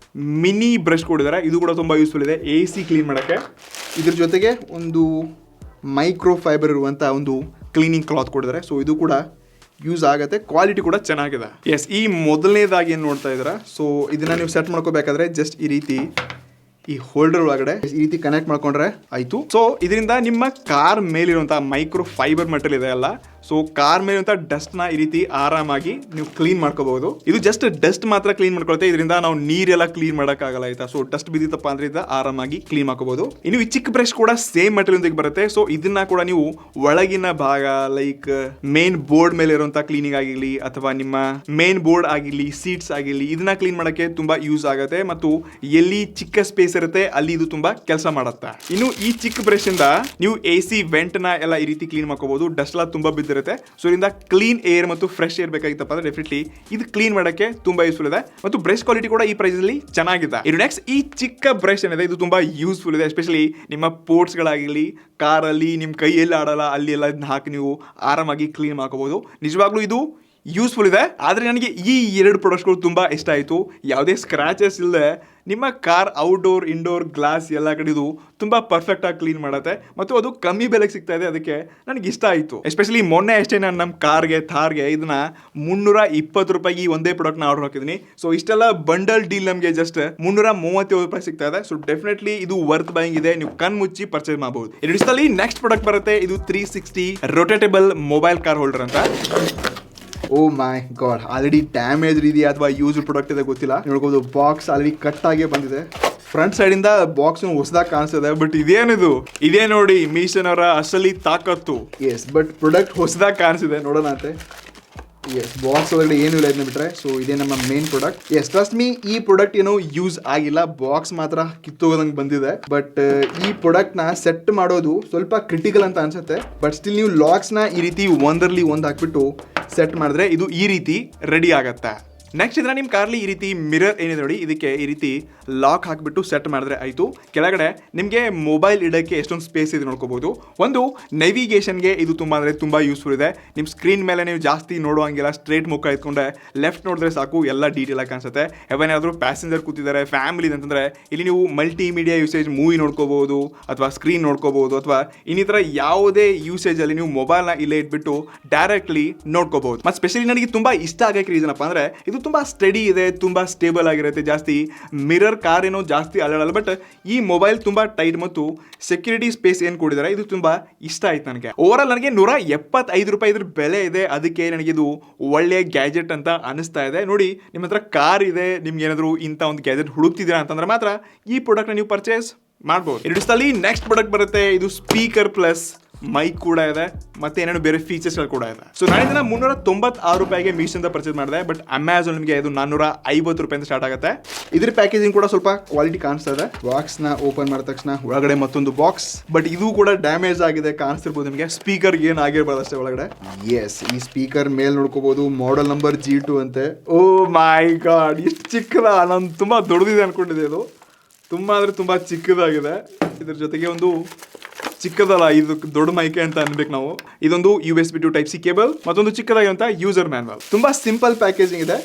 ಮಿನಿ ಬ್ರಷ್ ಕೊಟ್ಟಿದ್ದಾರೆ, ಇದು ಕೂಡ ತುಂಬಾ ಯೂಸ್ಫುಲ್ ಇದೆ AC ಕ್ಲೀನ್ ಮಾಡಕ್ಕೆ. ಇದ್ರ ಜೊತೆಗೆ ಒಂದು ಮೈಕ್ರೋ ಫೈಬರ್ ಇರುವಂತ ಒಂದು ಕ್ಲೀನಿಂಗ್ ಕ್ಲಾತ್ ಕೊಟ್ಟಿದ್ದಾರೆ. ಸೊ ಇದು ಕೂಡ ಯೂಸ್ ಆಗುತ್ತೆ, ಕ್ವಾಲಿಟಿ ಕೂಡ ಚೆನ್ನಾಗಿದೆ. ಎಸ್ ಈ ಮೊದಲನೇದಾಗಿ ಏನು ನೋಡ್ತಾ ಇದ್ದೀರಾ, ಸೊ ಇದನ್ನ ನೀವು ಸೆಟ್ ಮಾಡ್ಕೋಬೇಕಾದ್ರೆ ಜಸ್ಟ್ ಈ ರೀತಿ ಈ ಹೋಲ್ಡರ್ ಒಳಗಡೆ ಈ ರೀತಿ ಕನೆಕ್ಟ್ ಮಾಡ್ಕೊಂಡ್ರೆ ಆಯ್ತು. ಸೊ ಇದರಿಂದ ನಿಮ್ಮ ಕಾರ್ ಮೇಲಿರುವಂತಹ ಮೈಕ್ರೋ ಫೈಬರ್ ಮೆಟೀರಿಯಲ್ ಇದೆ ಅಲ್ಲ, ಸೊ ಕಾರ್ ಮೇಲಿರುವಂತಹ ಡಸ್ಟ್ ನ ಈ ರೀತಿ ಆರಾಮಾಗಿ ನೀವು ಕ್ಲೀನ್ ಮಾಡ್ಕೋಬಹುದು. ಇದು ಜಸ್ಟ್ ಡಸ್ಟ್ ಮಾತ್ರ ಕ್ಲೀನ್ ಮಾಡ್ಕೊಳುತ್ತೆ, ಇದರಿಂದ ನಾವು ನೀರೆಲ್ಲ ಕ್ಲೀನ್ ಮಾಡಕ್ಕಾಗಲ್ಲ ಆಯ್ತಾ. ಸೊ ಡಸ್ಟ್ ಬಿದ್ದಿತ್ತಪ್ಪ ಅಂದ್ರೆ ಇದನ್ನ ಆರಾಮಾಗಿ ಕ್ಲೀನ್ ಮಾಡ್ಕೋಬಹುದು. ಇನ್ನು ಈ ಚಿಕ್ಕ ಬ್ರಷ್ ಕೂಡ ಸೇಮ್ ಮೆಟೀರಿಯಲ್ ಬರುತ್ತೆ. ಸೊ ಇದನ್ನ ಕೂಡ ನೀವು ಒಳಗಿನ ಭಾಗ ಲೈಕ್ ಮೇನ್ ಬೋರ್ಡ್ ಮೇಲೆ ಇರುವಂತಹ ಕ್ಲೀನಿಂಗ್ ಆಗಿರ್ಲಿ ಅಥವಾ ನಿಮ್ಮ ಮೇನ್ ಬೋರ್ಡ್ ಆಗಿರ್ಲಿ ಸೀಟ್ಸ್ ಆಗಿರ್ಲಿ ಇದನ್ನ ಕ್ಲೀನ್ ಮಾಡಕ್ಕೆ ತುಂಬಾ ಯೂಸ್ ಆಗುತ್ತೆ. ಮತ್ತು ಎಲ್ಲಿ ಚಿಕ್ಕ ಸ್ಪೇಸ್ ಇರುತ್ತೆ ಅಲ್ಲಿ ಇದು ತುಂಬಾ ಕೆಲಸ ಮಾಡುತ್ತೆ. ಇನ್ನು ಈ ಚಿಕ್ಕ ಬ್ರಷ್ ಇಂದ ನೀವು AC ವೆಂಟ್ ನ ಎಲ್ಲ ಈ ರೀತಿ ಕ್ಲೀನ್ ಮಾಡ್ಕೋಬಹುದು. ಡಸ್ಟ್ ಎಲ್ಲ ತುಂಬಾ ಬಿದ್ದಿರುತ್ತೆ, ಸೊ ಇದರಿಂದ ಕ್ಲೀನ್ ಏರ್ ಮತ್ತು ಫ್ರೆಶ್ ಏರ್ ಬೇಕಾಗಿತ್ತಪ್ಪ ಅಂದ್ರೆ ಡೆಫಿನೆಟ್ಲಿ ಇದು ಕ್ಲೀನ್ ಮಾಡಕ್ಕೆ ತುಂಬಾ ಯೂಸ್ಫುಲ್ ಇದೆ. ಮತ್ತು ಬ್ರಷ್ ಕ್ವಾಲಿಟಿ ಕೂಡ ಈ ಪ್ರೈಸ್ ಅಲ್ಲಿ ಚೆನ್ನಾಗಿದೆ. ಇನ್ನು ನೆಕ್ಸ್ಟ್ ಈ ಚಿಕ್ಕ ಬ್ರಷ್ ಏನಿದೆ ಇದು ತುಂಬಾ ಯೂಸ್ಫುಲ್ ಇದೆ, ಎಸ್ಪೆಷಲಿ ನಿಮ್ಮ ಪೋರ್ಟ್ಸ್ ಗಳಾಗಿರ್ಲಿ, ಕಾರಲ್ಲಿ ನಿಮ್ ಕೈ ಎಲ್ಲಿ ಆಡಲ್ಲ ಅಲ್ಲಿ ಎಲ್ಲ ಇದನ್ನ ಹಾಕಿ ನೀವು ಆರಾಮಾಗಿ ಕ್ಲೀನ್ ಮಾಡ್ಕೋಬಹುದು. ನಿಜವಾಗ್ಲೂ ಇದು ಯೂಸ್ಫುಲ್ ಇದೆ. ಆದರೆ ನನಗೆ ಈ 2 ಪ್ರಾಡಕ್ಟ್ಸ್ಗಳು ತುಂಬ ಇಷ್ಟ ಆಯಿತು. ಯಾವುದೇ ಸ್ಕ್ರಾಚಸ್ ಇಲ್ಲದೆ ನಿಮ್ಮ ಕಾರ್ ಔಟ್ಡೋರ್ ಇಂಡೋರ್ ಗ್ಲಾಸ್ ಎಲ್ಲ ಕಡೆ ಇದು ತುಂಬ ಪರ್ಫೆಕ್ಟಾಗಿ ಕ್ಲೀನ್ ಮಾಡುತ್ತೆ ಮತ್ತು ಅದು ಕಮ್ಮಿ ಬೆಲೆಗೆ ಸಿಗ್ತಾ ಇದೆ, ಅದಕ್ಕೆ ನನಗೆ ಇಷ್ಟ ಆಯಿತು. ಎಸ್ಪೆಷಲಿ ಮೊನ್ನೆ ಅಷ್ಟೇ ನಾನು ನಮ್ಮ ಕಾರ್ಗೆ ಥಾರ್ಗೆ ಇದನ್ನ 320 ರೂಪಾಯಿಗೆ ಒಂದೇ ಪ್ರಾಡಕ್ಟ್ನ ಆರ್ಡರ್ ಹಾಕಿದ್ದೀನಿ. ಸೊ ಇಷ್ಟೆಲ್ಲ ಬಂಡಲ್ ಡೀಲ್ ನಮಗೆ ಜಸ್ಟ್ 337 ರೂಪಾಯಿ ಸಿಗ್ತಾ ಇದೆ. ಸೊ ಡೆಫಿನೆಟ್ಲಿ ಇದು ವರ್ತ್ ಬೈಯಿಂಗ್ ಇದೆ, ನೀವು ಕಣ್ ಮುಚ್ಚಿ ಪರ್ಚೇಸ್ ಮಾಡಬಹುದು. ಇಷ್ಟಲ್ಲಿ ನೆಕ್ಸ್ಟ್ ಪ್ರಾಡಕ್ಟ್ ಬರುತ್ತೆ, ಇದು 360 ರೊಟೇಟಬಲ್ ಮೊಬೈಲ್ ಕಾರ್ ಹೋಲ್ಡರ್ ಅಂತ. ಓ ಮೈ ಗಾಡ್, ಆಲ್ರೆಡಿ ಡ್ಯಾಮೇಜ್ ಇದೆಯಾ ಅಥವಾ ಯೂಸ್ ಪ್ರಾಡಕ್ಟ್ ಇದೆ ಗೊತ್ತಿಲ್ಲ. ನೋಡ್ಬೋದು ಬಾಕ್ಸ್ ಆಲ್ರೆಡಿ ಕಟ್ ಆಗೇ ಬಂದಿದೆ. ಫ್ರಂಟ್ ಸೈಡ್ ಇಂದ ಬಾಕ್ಸ್ ಹೊಸದಾಗಿ ಕಾಣಿಸ್ತದೆ, ಬಟ್ ಇದೇನಿದು, ಇದೇ ನೋಡಿ ಮೀಶನ್ ಅವರ ಅಸಲಿ ತಾಕತ್ತು. ಎಸ್ ಬಟ್ ಪ್ರಾಡಕ್ಟ್ ಹೊಸದಾಗಿ ಕಾಣಿಸಿದೆ, ನೋಡೋಣ ಅಂತೆ. ಎಸ್ ಬಾಕ್ಸ್ ಒಳಗಡೆ ಏನು ಇಲ್ಲ ಇದನ್ನ ಬಿಟ್ರೆ. ಸೊ ಇದೇ ನಮ್ಮ main product. Yes trust me ಈ ಪ್ರಾಡಕ್ಟ್ ಏನೋ ಯೂಸ್ ಆಗಿಲ್ಲ, ಬಾಕ್ಸ್ ಮಾತ್ರ ಕಿತ್ತೋಗೋದಂಗೆ ಬಂದಿದೆ. ಬಟ್ ಈ ಪ್ರಾಡಕ್ಟ್ ನ ಸೆಟ್ ಮಾಡೋದು ಸ್ವಲ್ಪ ಕ್ರಿಟಿಕಲ್ ಅಂತ ಅನ್ಸುತ್ತೆ. ಬಟ್ ಸ್ಟಿಲ್ ನೀವು ಲಾಕ್ಸ್ ನ ಈ ರೀತಿ ಒಂದರಲ್ಲಿ ಒಂದು ಹಾಕ್ಬಿಟ್ಟು ಸೆಟ್ ಮಾಡಿದ್ರೆ ಇದು ಈ ರೀತಿ ರೆಡಿ ಆಗತ್ತೆ. ನೆಕ್ಸ್ಟ್ ಇದನ್ನ ನಿಮ್ಮ ಕಾರ್ಲಿ ಈ ರೀತಿ ಮಿರರ್ ಏನಿದೆ ನೋಡಿ, ಇದಕ್ಕೆ ಈ ರೀತಿ ಲಾಕ್ ಹಾಕಿಬಿಟ್ಟು ಸೆಟ್ ಮಾಡಿದ್ರೆ ಆಯಿತು. ಕೆಳಗಡೆ ನಿಮಗೆ ಮೊಬೈಲ್ ಇಡೋಕ್ಕೆ ಎಷ್ಟೊಂದು ಸ್ಪೇಸ್ ಇದೆ ನೋಡ್ಕೋಬಹುದು. ಒಂದು ನೇವಿಗೇಷನ್ಗೆ ಇದು ತುಂಬ ಅಂದರೆ ತುಂಬ ಯೂಸ್ಫುಲ್ ಇದೆ. ನಿಮ್ಮ ಸ್ಕ್ರೀನ್ ಮೇಲೆ ನೀವು ಜಾಸ್ತಿ ನೋಡುವಂಗಿಲ್ಲ, ಸ್ಟ್ರೇಟ್ ಮುಖ ಇಟ್ಕೊಂಡ್ರೆ ಲೆಫ್ಟ್ ನೋಡಿದ್ರೆ ಸಾಕು, ಎಲ್ಲ ಡೀಟೇಲ್ ಆಗಿ ಕಾಣಿಸುತ್ತೆ. ಏನಾದರೂ ಪ್ಯಾಸೆಂಜರ್ ಕೂತಿದ್ದಾರೆ ಫ್ಯಾಮಿಲಿ ಅಂತಂದರೆ ಇಲ್ಲಿ ನೀವು ಮಲ್ಟಿ ಮೀಡಿಯಾ ಯೂಸೇಜ್ ಮೂವಿ ನೋಡ್ಕೋಬಹುದು ಅಥವಾ ಸ್ಕ್ರೀನ್ ನೋಡ್ಕೋಬಹುದು ಅಥವಾ ಇನ್ನಿತರ ಯಾವುದೇ ಯೂಸೇಜಲ್ಲಿ ನೀವು ಮೊಬೈಲ್ನ ಇಲ್ಲೇ ಇಟ್ಬಿಟ್ಟು ಡೈರೆಕ್ಟ್ಲಿ ನೋಡ್ಕೋಬಹುದು. ಮತ್ತು ಸ್ಪೆಷಲಿ ನನಗೆ ತುಂಬ ಇಷ್ಟ ಆಗಕ್ಕೆ ರೀಸನ್ ಅಪ್ಪ ಅಂದರೆ ಇದು ತುಂಬ ಸ್ಟಡಿ ಇದೆ, ತುಂಬ ಸ್ಟೇಬಲ್ ಆಗಿರುತ್ತೆ. ಜಾಸ್ತಿ ಮಿರರ್ ಕಾರ್ ಏನೋ ಜಾಸ್ತಿ ಅಲ್ಲಾಡಲ್ಲ, ಬಟ್ ಈ ಮೊಬೈಲ್ ತುಂಬ ಟೈಟ್ ಮತ್ತು ಸೆಕ್ಯೂರಿಟಿ ಸ್ಪೇಸ್ ಏನು ಕೊಟ್ಟಿದ್ದಾರೆ ಇದು ತುಂಬ ಇಷ್ಟ ಆಯ್ತು ನನಗೆ. ಓವರ್ ಆಲ್ ನನಗೆ 175 ರೂಪಾಯಿ ಇದ್ರ ಬೆಲೆ ಇದೆ, ಅದಕ್ಕೆ ನನಗೆ ಇದು ಒಳ್ಳೆಯ ಗ್ಯಾಜೆಟ್ ಅಂತ ಅನಿಸ್ತಾ ಇದೆ. ನೋಡಿ ನಿಮ್ಮ ಹತ್ರ ಕಾರ್ ಇದೆ, ನಿಮ್ಗೆ ಏನಾದರೂ ಇಂಥ ಒಂದು ಗ್ಯಾಜೆಟ್ ಹುಡುಕ್ತಿದ್ದೀರಾ ಅಂತಂದ್ರೆ ಮಾತ್ರ ಈ ಪ್ರಾಡಕ್ಟ್ನ ನೀವು ಪರ್ಚೇಸ್ ಮಾಡ್ಬೋದು. ಇಡೀ ನೆಕ್ಸ್ಟ್ ಪ್ರಾಡಕ್ಟ್ ಬರುತ್ತೆ, ಇದು ಸ್ಪೀಕರ್ ಪ್ಲಸ್ ಮೈಕ್ ಕೂಡ ಇದೆ ಮತ್ತೆ ಏನೇನು ಬೇರೆ ಫೀಚರ್ಸ್ಗಳು ಕೂಡ ಇದೆ. ಸೊ ನಾನು ಇದನ್ನ 396 ರೂಪಾಯಿಗೆ ಮೀಶೋದಿಂದ ಪರ್ಚೇಸ್ ಮಾಡಿದೆ, ಬಟ್ ಅಮೆಝಾನ್ ನಿಮಗೆ ಇದು 450 ರೂಪಾಯಿಂದ ಸ್ಟಾರ್ಟ್ ಆಗುತ್ತೆ. ಇದ್ರ ಪ್ಯಾಕೇಜಿಂಗ್ ಕೂಡ ಸ್ವಲ್ಪ ಕ್ವಾಲಿಟಿ ಕಾಣಿಸ್ತಾ ಇದೆ. ಬಾಕ್ಸ್ ನ ಓಪನ್ ಮಾಡಿದ ತಕ್ಷಣ ಒಳಗಡೆ ಮತ್ತೊಂದು ಬಾಕ್ಸ್, ಬಟ್ ಇದು ಕೂಡ ಡ್ಯಾಮೇಜ್ ಆಗಿದೆ, ಕಾಣಿಸ್ತಿರ್ಬೋದು ನಿಮಗೆ. ಸ್ಪೀಕರ್ ಏನು ಆಗಿರ್ಬಾರ್ದು ಅಷ್ಟೇ ಒಳಗಡೆ. ಎಸ್ ಈ ಸ್ಪೀಕರ್ ಮೇಲ್ ನೋಡ್ಕೋಬಹುದು, ಮಾಡೆಲ್ ನಂಬರ್ G2 ಅಂತೆ. ಓ ಮೈ ಗಾಡ್, ಇಷ್ಟು ಚಿಕ್ಕದ, ನಾನು ತುಂಬಾ ದೊಡ್ಡದಿದೆ ಅನ್ಕೊಂಡಿದ್ದೆ. ಇದು ತುಂಬಾ ಅಂದ್ರೆ ತುಂಬಾ ಚಿಕ್ಕದಾಗಿದೆ. ಇದ್ರ ಜೊತೆಗೆ ಒಂದು ಚಿಕ್ಕದಲ್ಲ, ಇದು ದೊಡ್ಡ ಮೈಕೆ ಅಂತ ಅನ್ಬೇಕು ನಾವು. ಇದೊಂದು USB to Type-C ಕೇಬಲ್, ಮತ್ತೊಂದು ಚಿಕ್ಕದಾಗಿರುವಂತ ಯೂಸರ್ ಮ್ಯಾನ್ಯಲ್. ತುಂಬಾ ಸಿಂಪಲ್ ಪ್ಯಾಕೇಜಿಂಗ್ ಇದೆ,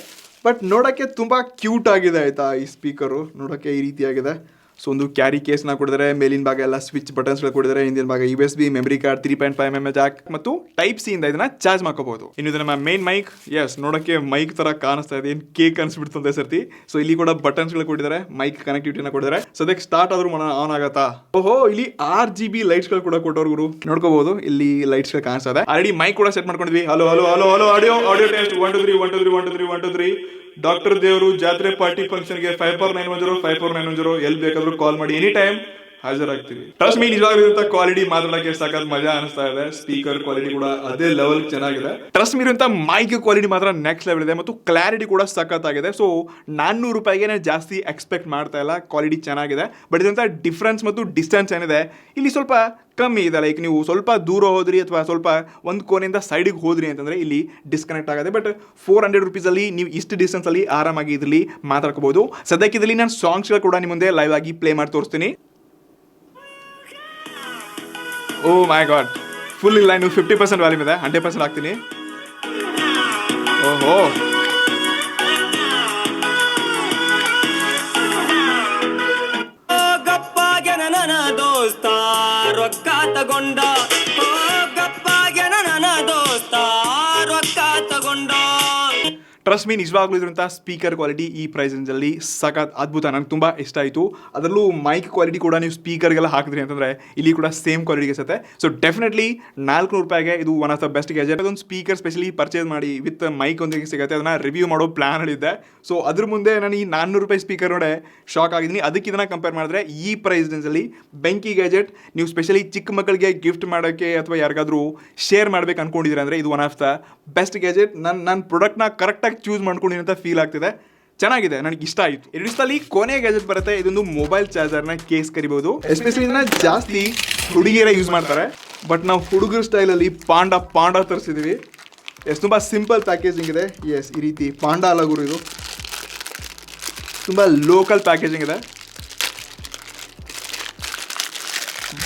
ಬಟ್ ನೋಡಕ್ಕೆ ತುಂಬಾ ಕ್ಯೂಟ್ ಆಗಿದೆ ಆಯ್ತಾ. ಈ ಸ್ಪೀಕರು ನೋಡಕ್ಕೆ ಈ ರೀತಿಯಾಗಿದೆ. ಸೊ ಒಂದು ಕ್ಯಾರಿ ಕೇಸ್ನ ಕೊಡಿದರೆ, ಮೇಲಿನ ಭಾಗ ಎಲ್ಲ ಸ್ವಿಚ್ ಬಟನ್ಸ್ಗಳು ಕೊಡಿದರೆ, ಹಿಂದಿನ ಭಾಗ USB, memory card, 3.5 mm Jack ಮತ್ತು Type-C ಇಂದ ಇದನ್ನ ಚಾರ್ಜ್ ಮಾಡ್ಕೋಬಹುದು. ಇನ್ನು ಇದು ನಮ್ಮ ಮೇನ್ ಮೈಕ್. ಎಸ್ ನೋಡಕ್ಕೆ ಮೈಕ್ ತರ ಕಾಣಿಸ್ತಾ ಇದೆ, ಏನು ಕೇಕ್ ಅನ್ಸ್ಬಿಡ್ತಂತೆ ಸರ್ತಿ. ಸೊ ಇಲ್ಲಿ ಕೂಡ ಬಟನ್ಸ್ಗಳು ಕೊಟ್ಟಿದ್ದಾರೆ, ಮೈಕ್ ಕನೆಕ್ಟಿವಿಟಿನ ಕೊಟ್ಟಿದ್ದಾರೆ. ಸೊ ಅದಕ್ಕೆ ಸ್ಟಾರ್ಟ್ ಆದ್ರೂ ಆನ್ ಆಗತ್ತಾ. ಓಹೋ, ಇಲ್ಲಿ RGB ಲೈಟ್ಸ್ಗಳು ಕೂಡ ಕೊಟ್ಟವ್ರು ನೋಡ್ಕೋಬಹುದು. ಇಲ್ಲಿ ಲೈಟ್ಸ್ಗಳು ಕಾಣಿಸ್ತಾ ಇದೆ. ಆಲ್ರೆಡಿ ಮೈಕ್ ಕೂಡ ಸೆಟ್ ಮಾಡ್ಕೊಂಡಿದ್ವಿ. Hello hello hello hello audio audio test 1 2 3 1 2 3 1 2 3 1 2 3 doctor ದೇವರು ಜಾತ್ರೆ ಪಾರ್ಟಿ ಫಂಕ್ಷನ್ಗೆ 5491 5491 ಎಲ್ಲಿ ಬೇಕಾದ್ರೂ ಕಾಲ್ ಮಾಡಿ, ಎನಿ ಟೈಮ್ ಹಾಜರಾಗ್ತೀವಿ. ಟ್ರಸ್ಟ್ ಮೀ, ನಿಜವಾಗಿರುವಂತ ಕ್ವಾಲಿಟಿ ಮಾತಾಡಕ್ಕೆ ಸಾಕಾದ ಮಜಾ ಅನಿಸ್ತಾ ಇದೆ. ಸ್ಪೀಕರ್ ಕ್ವಾಲಿಟಿ ಕೂಡ ಅದೇ ಲೆವೆಲ್ ಚೆನ್ನಾಗಿದೆ. ಟ್ರಸ್ಟ್ ಮೀ ಇರುವಂತ ಮೈಕ್ ಕ್ವಾಲಿಟಿ ಮಾತ್ರ ನೆಕ್ಸ್ಟ್ ಲೆವೆಲ್ ಇದೆ ಮತ್ತು ಕ್ಲಾರಿಟಿ ಕೂಡ ಸಖತ್ತಾಗಿದೆ. ಸೊ 400 ರೂಪಾಯಿಗೆ ನಾನು ಜಾಸ್ತಿ ಎಕ್ಸ್ಪೆಕ್ಟ್ ಮಾಡ್ತಾ ಇಲ್ಲ, ಕ್ವಾಲಿಟಿ ಚೆನ್ನಾಗಿದೆ. ಬಟ್ ಇದಂತ ಡಿಫ್ರೆನ್ಸ್ ಮತ್ತು ಡಿಸ್ಟೆನ್ಸ್ ಏನಿದೆ ಇಲ್ಲಿ ಸ್ವಲ್ಪ ಕಮ್ಮಿ ಇದೆ. ಲೈಕ್ ನೀವು ಸ್ವಲ್ಪ ದೂರ ಹೋದ್ರಿ ಅಥವಾ ಸ್ವಲ್ಪ ಒಂದು ಕೋನೆಯಿಂದ ಸೈಡಿಗೆ ಹೋದ್ರಿ ಅಂತಂದ್ರೆ ಇಲ್ಲಿ ಡಿಸ್ಕನೆಕ್ಟ್ ಆಗುತ್ತೆ. ಬಟ್ 400 ರೂಪೀಸಲ್ಲಿ ನೀವು ಇಷ್ಟು ಡಿಸ್ಟೆನ್ಸ್ ಅಲ್ಲಿ ಆರಾಮಾಗಿ ಇದರಲ್ಲಿ ಮಾತಾಡ್ಕೋಬಹುದು. ಸದ್ಯಕ್ಕೆ ಇದರಲ್ಲಿ ನಾನು ಸಾಂಗ್ಸ್ಗಳು ಕೂಡ ನಿಮ್ಮ ಮುಂದೆ ಲೈವ್ ಆಗಿ ಪ್ಲೇ ಮಾಡಿ ತೋರಿಸ್ತೀನಿ. ಓ ಮೈ ಗಾಡ್, ಫುಲ್ ಇಲ್ಲ, ಇನ್ನು 50% ವ್ಯಾಲ್ಯೂಮ್ ಇದೆ, 100% ಹಾಕ್ತೀನಿ. ಓಹೋ,
ಗಪ್ಪಾಗೆ ನನ್ನ ದೋಸ್ತ ರೊಕ್ಕ ತಗೊಂಡ, ಗಪ್ಪಾಗೆ ನನ್ನ ದೋಸ್ತ ರೊಕ್ಕ ತಗೊಂಡ.
ಟ್ರಸ್ಟ್ ಮೀ, ನಿಜವಾಗ್ಲೂ ಇದ್ರಂಥ ಸ್ಪೀಕರ್ ಕ್ವಾಲಿಟಿ ಈ ಪ್ರೈಸಲ್ಲಿ ಸಖತ್ ಅದ್ಭುತ, ನಂಗೆ ತುಂಬ ಇಷ್ಟ ಆಯಿತು. ಅದರಲ್ಲೂ ಮೈಕ್ ಕ್ವಾಲಿಟಿ ಕೂಡ ನೀವು ಸ್ಪೀಕರ್ಗೆಲ್ಲ ಹಾಕಿದ್ರಿ ಅಂತಂದರೆ ಇಲ್ಲಿ ಕೂಡ ಸೇಮ್ ಕ್ವಾಲಿಟಿಗೆ ಸಿಗುತ್ತೆ. ಸೊ ಡೆಫಿನೆಟ್ಲಿ 400 ರೂಪಾಯಿಗೆ ಇದು one of the best gadget. ಅದೊಂದು ಸ್ಪೀಕರ್ ಸ್ಪೆಷಲಿ ಪರ್ಚೇಸ್ ಮಾಡಿ ವಿತ್ ಮೈಕ್ ಒಂದಿಗೆ ಸಿಗುತ್ತೆ, ಅದನ್ನು ರಿವ್ಯೂ ಮಾಡೋ ಪ್ಲಾನಲ್ಲಿದ್ದೆ. ಸೊ ಅದ್ರ ಮುಂದೆ ನಾನು ಈ 400 ರೂಪಾಯಿ ಸ್ಪೀಕರ್ ನೋಡೆ ಶಾಕ್ ಆಗಿದ್ದೀನಿ. ಅದಕ್ಕೆ ಇದನ್ನು ಕಂಪೇರ್ ಮಾಡಿದ್ರೆ ಈ ಪ್ರೈಸ್ ರೇಂಜಲ್ಲಿ ಬೆಂಕಿ ಗ್ಯಾಜೆಟ್ ನೀವು ಸ್ಪೆಷಲಿ ಚಿಕ್ಕ ಮಕ್ಕಳಿಗೆ ಗಿಫ್ಟ್ ಮಾಡೋಕ್ಕೆ ಅಥವಾ ಯಾರಿಗಾದ್ರೂ ಶೇರ್ ಮಾಡ್ಬೇಕು ಅನ್ಕೊಂಡಿದ್ದೀರ ಅಂದರೆ ಇದು one of the best gadget. ನನ್ನ ಪ್ರಾಡಕ್ಟ್ನ ಕರೆಕ್ಟಾಗಿ ಚೂಸ್ ಮಾಡ್ಕೊಂಡಿದ್ದೀನಿ ಅಂತ ಫೀಲ್ ಆಗ್ತಿದೆ. ಚೆನ್ನಾಗಿದೆ, ನನಗೆ ಇಷ್ಟ ಆಯಿತು. ಇಷ್ಟಲ್ಲಿ ಕೊನೆ ಗ್ಯಾಜೆಟ್ ಬರುತ್ತೆ, ಇದೊಂದು ಮೊಬೈಲ್ ಚಾರ್ಜರ್ನ ಕೇಸ್ ಕರಿಬೋದು. ಎಸ್ಪೆಷಲಿ ಇದನ್ನ ಜಾಸ್ತಿ ಹುಡುಗಿಯರೇ ಯೂಸ್ ಮಾಡ್ತಾರೆ, ಬಟ್ ನಾವು ಹುಡುಗರ ಸ್ಟೈಲಲ್ಲಿ ಪಾಂಡ ತರಿಸಿದ್ದೀವಿ. ತುಂಬ ಸಿಂಪಲ್ ಪ್ಯಾಕೇಜಿಂಗ್ ಇದೆ. ಎಸ್, ಈ ರೀತಿ ಪಾಂಡ ಅಲಗುರು, ಇದು ತುಂಬ ಲೋಕಲ್ ಪ್ಯಾಕೇಜಿಂಗ್ ಇದೆ,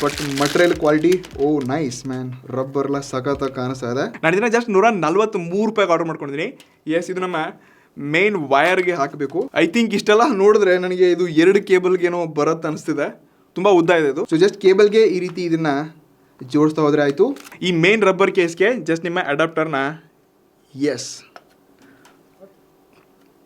but material quality oh nice man, rubber ಎಲ್ಲ ಸಖತ್ತಾಗಿ ಕಾಣಿಸ್ತಾ ಇದೆ. ನಾನು ಇದನ್ನ ಜಸ್ಟ್ 143 ರೂಪಾಯಿಗೆ ಆರ್ಡರ್ ಮಾಡ್ಕೊಂಡಿದ್ದೀನಿ. ಎಸ್, ಇದು ನಮ್ಮ ಮೇನ್ ವೈರ್ಗೆ ಹಾಕಬೇಕು. ಐ ಥಿಂಕ್ ಇಷ್ಟೆಲ್ಲ ನೋಡಿದ್ರೆ ನನಗೆ ಇದು 2 ಕೇಬಲ್ಗೇನೋ ಬರುತ್ತೆ ಅನಿಸ್ತಿದೆ, ತುಂಬ ಉದ್ದ ಇದೆ ಇದು. ಸೊ ಜಸ್ಟ್ ಕೇಬಲ್ಗೆ ಈ ರೀತಿ ಇದನ್ನ ಜೋಡಿಸ್ತಾ ಹೋದರೆ ಆಯಿತು. ಈ ಮೇನ್ ರಬ್ಬರ್ ಕೇಸ್ಗೆ ಜಸ್ಟ್ ನಿಮ್ಮ ಅಡಾಪ್ಟರ್ನ ಎಸ್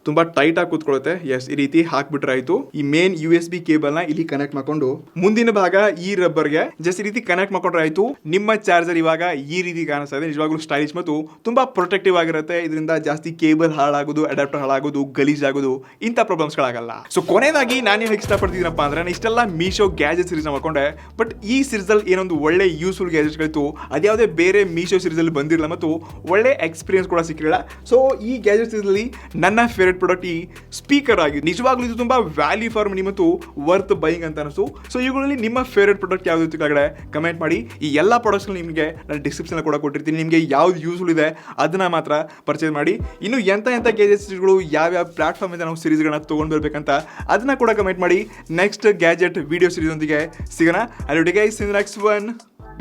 ತುಂಬ ಟೈಟಾಗಿ ಕೂತ್ಕೊಳ್ಳುತ್ತೆ. ಎಸ್, ಈ ರೀತಿ ಹಾಕ್ಬಿಟ್ರೆ ಆಯಿತು. ಈ ಮೇನ್ USB ಕೇಬಲ್ನ ಇಲ್ಲಿ ಕನೆಕ್ಟ್ ಮಾಡ್ಕೊಂಡು ಮುಂದಿನ ಭಾಗ ಈ ರಬ್ಬರ್ಗೆ ಜಸ್ಟ್ ಈ ರೀತಿ ಕನೆಕ್ಟ್ ಮಾಡ್ಕೊಂಡ್ರೆ ಆಯಿತು. ನಿಮ್ಮ ಚಾರ್ಜರ್ ಇವಾಗ ಈ ರೀತಿ ಕಾಣಿಸ್ತಾ ಇದೆ, ನಿಜವಾಗ್ಲೂ ಸ್ಟೈಲಿಶ್ ಮತ್ತು ತುಂಬ ಪ್ರೊಟೆಕ್ಟಿವ್ ಆಗಿರುತ್ತೆ. ಇದರಿಂದ ಜಾಸ್ತಿ ಕೇಬಲ್ ಹಾಳಾಗೋದು, ಅಡಾಪ್ಟರ್ ಹಾಳಾಗೋದು, ಗಲೀಜಾಗೋದು ಇಂಥ ಪ್ರಾಬ್ಲಮ್ಸ್ಗಳಾಗಲ್ಲ. ಸೊ ಕೊನೆಯದಾಗಿ ನಾನು ಹೇಗೆ ಇಷ್ಟಪಡ್ತಿದ್ದೀನಪ್ಪ ಅಂದರೆ, ನಾನು ಇಷ್ಟೆಲ್ಲ ಮೀಶೋ ಗ್ಯಾಜೆಟ್ ಸೀರೀಸ್ನ ಮಾಡ್ಕೊಂಡೆ, ಬಟ್ ಈ ಸೀರೀಸಲ್ಲಿ ಏನೊಂದು ಒಳ್ಳೆ ಯೂಸ್ಫುಲ್ ಗ್ಯಾಜೆಟ್ಗಳಿತ್ತು, ಅದ್ಯಾವುದೇ ಬೇರೆ ಮೀಶೋ ಸೀರೀಸಲ್ಲಿ ಬಂದಿರಲಿಲ್ಲ ಮತ್ತು ಒಳ್ಳೆ ಎಕ್ಸ್ಪೀರಿಯನ್ಸ್ ಕೂಡ ಸಿಕ್ಕಿರಲಿಲ್ಲ. ಸೊ ಈ ಗ್ಯಾಜೆಟ್ ಸೀರೀಸಲ್ಲಿ ನನ್ನ ಫೇವ್ರೇಟ್ ಪ್ರಾಡಕ್ಟ್ ಈ ಸ್ಪೀಕರ್ ಆಗಿದೆ. ನಿಜವಾಗ್ಲೂ ಇದು ತುಂಬಾ ವ್ಯಾಲ್ಯೂ ಫಾರ್ ಮನಿ ಮತ್ತು ವರ್ತ್ ಬೈಯಿಂಗ್ ಅಂತ ಅನಿಸ್ತು. ಸೊ ಇವುಗಳಲ್ಲಿ ನಿಮ್ಮ ಫೇವ್ರೇಟ್ ಪ್ರಾಡಕ್ಟ್ ಯಾವ್ದು ಕೆಳಗಡೆ ಕಮೆಂಟ್ ಮಾಡಿ. ಈ ಎಲ್ಲ ಪ್ರಾಡಕ್ಟ್ಸ್ ನಿಮಗೆ ನಾನು ಡಿಸ್ಕ್ರಿಪ್ಷನ್ ಕೂಡ ಕೊಟ್ಟಿರ್ತೀನಿ, ನಿಮಗೆ ಯಾವ್ದು ಯೂಸ್ಫುಲ್ ಇದೆ ಅದನ್ನ ಮಾತ್ರ ಪರ್ಚೇಸ್ ಮಾಡಿ. ಇನ್ನು ಎಂಥ ಗ್ಯಾಜೆಟ್ಸ್ಗಳು ಯಾವ್ಯಾವ ಪ್ಲಾಟ್ಫಾರ್ಮ್ ಇಂದ ನಾವು ಸೀರೀಸ್ಗಳನ್ನ ತೊಗೊಂಡು ಬರ್ಬೇಕಂತ ಅದನ್ನ ಕೂಡ ಕಮೆಂಟ್ ಮಾಡಿ. ನೆಕ್ಸ್ಟ್ ಗ್ಯಾಜೆಟ್ ವಿಡಿಯೋ ಸೀರೀಸ್ ಒಂದಿಗೆ ಸಿಗೋಣ. ಅಲ್ಲಿ ನೆಕ್ಸ್ಟ್ ಒನ್.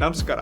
ನಮಸ್ಕಾರ.